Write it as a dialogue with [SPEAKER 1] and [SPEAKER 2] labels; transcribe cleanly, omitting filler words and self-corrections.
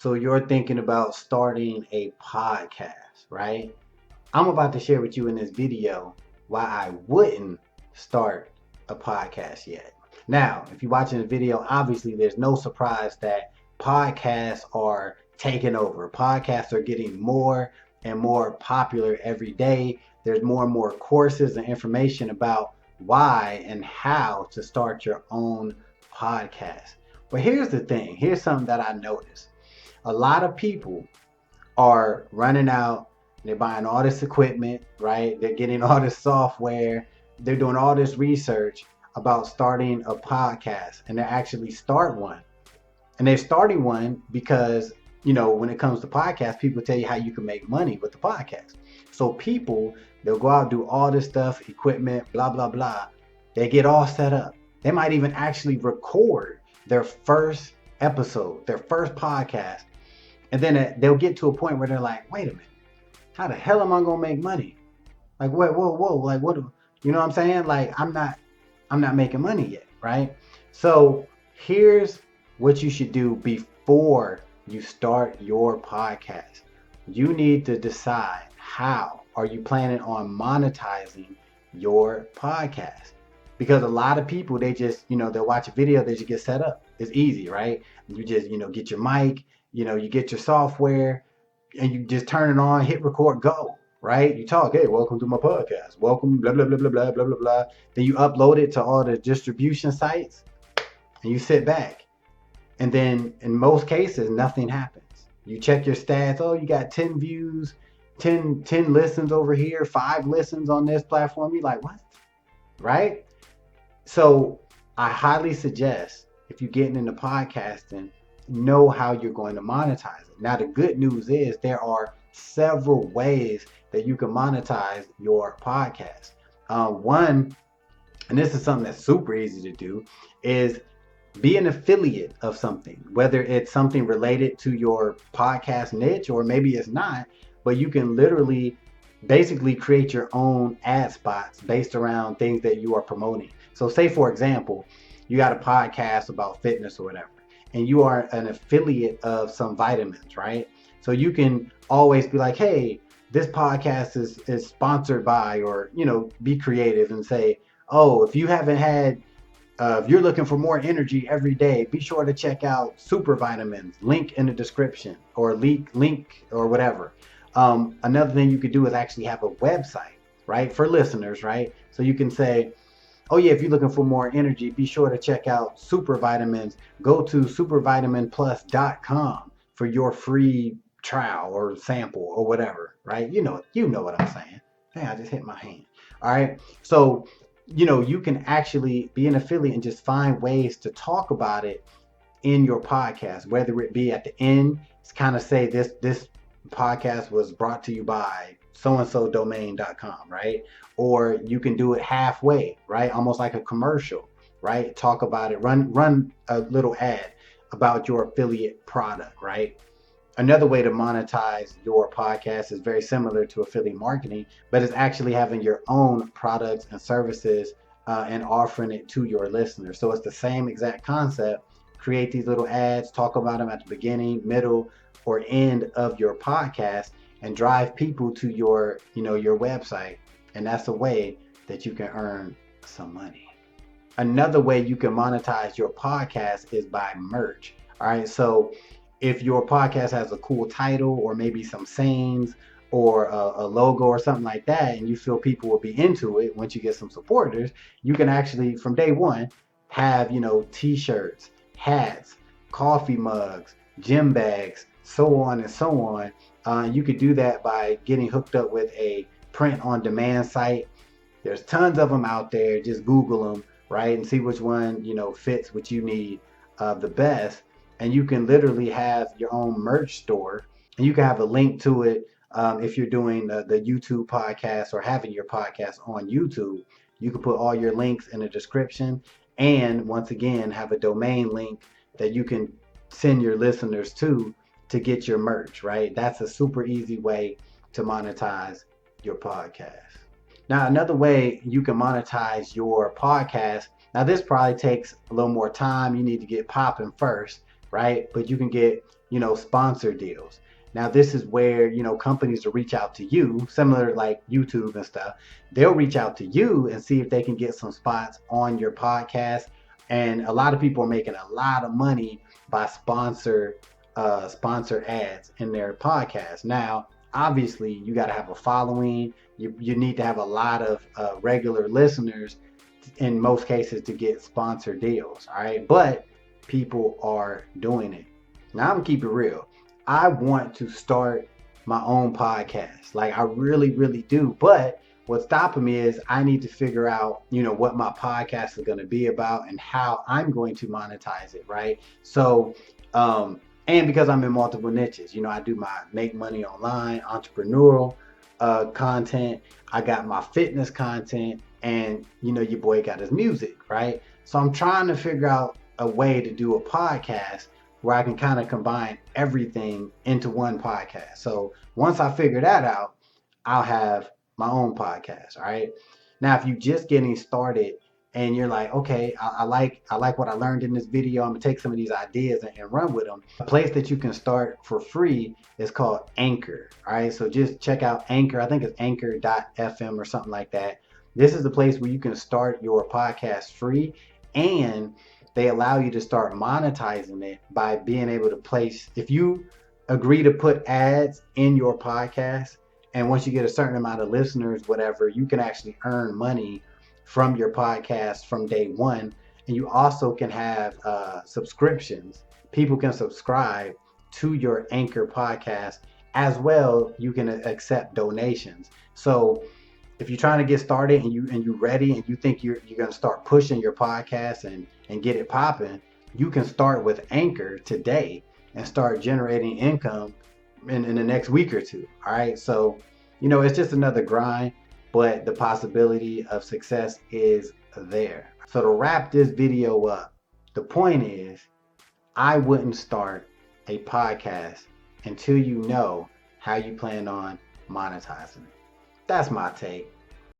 [SPEAKER 1] So you're thinking about starting a podcast, right? I'm about to share with you in this video why I wouldn't start a podcast yet. Now, if you're watching the video, obviously there's no surprise that podcasts are taking over. Podcasts are getting more and more popular every day. There's more and more courses and information about why and how to start your own podcast. But here's the thing. Here's something that I noticed. A lot of people are running out. They're buying all this equipment, right? They're getting all this software. They're doing all this research about starting a podcast, and they actually start one. And they're starting one because, when it comes to podcasts, people tell you how you can make money with the podcast. So people, they'll go out and do all this stuff, equipment, blah, blah, blah. They get all set up. They might even actually record their first episode, their first podcast. And then they'll get to a point where they're like, wait a minute, how the hell am I gonna make money? Like, wait, whoa, like what you know what I'm saying? Like I'm not making money yet, right? So here's what you should do before you start your podcast. You need to decide, how are you planning on monetizing your podcast? Because a lot of people, they just, they'll watch a video, they just get set up. It's easy, right? You just, get your mic, you get your software, and you just turn it on, hit record, go, right? You talk, hey, welcome to my podcast. Welcome, blah, blah, blah, blah, blah, blah, blah, blah. Then you upload it to all the distribution sites and you sit back. And then in most cases, nothing happens. You check your stats. Oh, you got 10 views, 10 listens over here, 5 listens on this platform. You're like, what? Right? So I highly suggest, if you're getting into podcasting, know how you're going to monetize it. Now, the good news is there are several ways that you can monetize your podcast. One, and this is something that's super easy to do, is be an affiliate of something, whether it's something related to your podcast niche or maybe it's not, but you can literally basically create your own ad spots based around things that you are promoting. So say, for example, you got a podcast about fitness or whatever, and you are an affiliate of some vitamins, right? So you can always be like, hey, this podcast is sponsored by, or, be creative and say, oh, if you haven't had if you're looking for more energy every day, be sure to check out Super Vitamins. Link in the description, or link or whatever. Another thing you could do is actually have a website, right, for listeners, right? So you can say, oh yeah, if you're looking for more energy, be sure to check out Super Vitamins. Go to supervitaminplus.com for your free trial or sample or whatever, right? You know what I'm saying. Hey, I just hit my hand. All right. So you can actually be an affiliate and just find ways to talk about it in your podcast, whether it be at the end, it's kind of say this podcast was brought to you by so and so domain.com, right? Or you can do it halfway, right? Almost like a commercial, right? Talk about it, run a little ad about your affiliate product, right? Another way to monetize your podcast is very similar to affiliate marketing, but it's actually having your own products and services and offering it to your listeners. So it's the same exact concept. Create these little ads, talk about them at the beginning, middle, or end of your podcast, and drive people to your website. And that's a way that you can earn some money. Another way you can monetize your podcast is by merch. All right. So if your podcast has a cool title, or maybe some sayings, or a logo or something like that, and you feel people will be into it once you get some supporters, you can actually, from day one, have, t-shirts, hats, coffee mugs, gym bags, so on and so on. You could do that by getting hooked up with a print on demand site. There's tons of them out there. Just Google them, right? And see which one, fits what you need the best. And you can literally have your own merch store, and you can have a link to it. If you're doing the YouTube podcast or having your podcast on YouTube, you can put all your links in the description, and once again have a domain link that you can send your listeners to get your merch, right? That's a super easy way to monetize your podcast. Now, another way you can monetize your podcast, now this probably takes a little more time. You need to get popping first, right? But you can get sponsor deals. Now, this is where, companies will reach out to you, similar like YouTube and stuff. They'll reach out to you and see if they can get some spots on your podcast. And a lot of people are making a lot of money by sponsor ads in their podcast. Now, obviously, you got to have a following. You need to have a lot of regular listeners in most cases to get sponsor deals. All right. But people are doing it. Now, I'm going to keep it real. I want to start my own podcast. Like, I really, really do. But what's stopping me is I need to figure out, what my podcast is going to be about and how I'm going to monetize it. Right. So, and because I'm in multiple niches, I do my make money online, entrepreneurial content. I got my fitness content, and your boy got his music, right? So I'm trying to figure out a way to do a podcast where I can kind of combine everything into one podcast. So once I figure that out, I'll have my own podcast. All right. Now, if you're just getting started and you're like, okay, I like what I learned in this video, I'm gonna take some of these ideas and run with them. A place that you can start for free is called Anchor. All right. So just check out Anchor. I think it's anchor.fm or something like that. This is the place where you can start your podcast free, and they allow you to start monetizing it by being able to place, if you agree to put ads in your podcast, and once you get a certain amount of listeners, whatever, you can actually earn money from your podcast from day one. And you also can have subscriptions. People can subscribe to your Anchor podcast as well. You can accept donations. So if you're trying to get started and you're ready and you think you're going to start pushing your podcast and get it popping, you can start with Anchor today and start generating income in the next week or two. All right. So, it's just another grind, but the possibility of success is there. So to wrap this video up, the point is, I wouldn't start a podcast until you know how you plan on monetizing it. That's my take.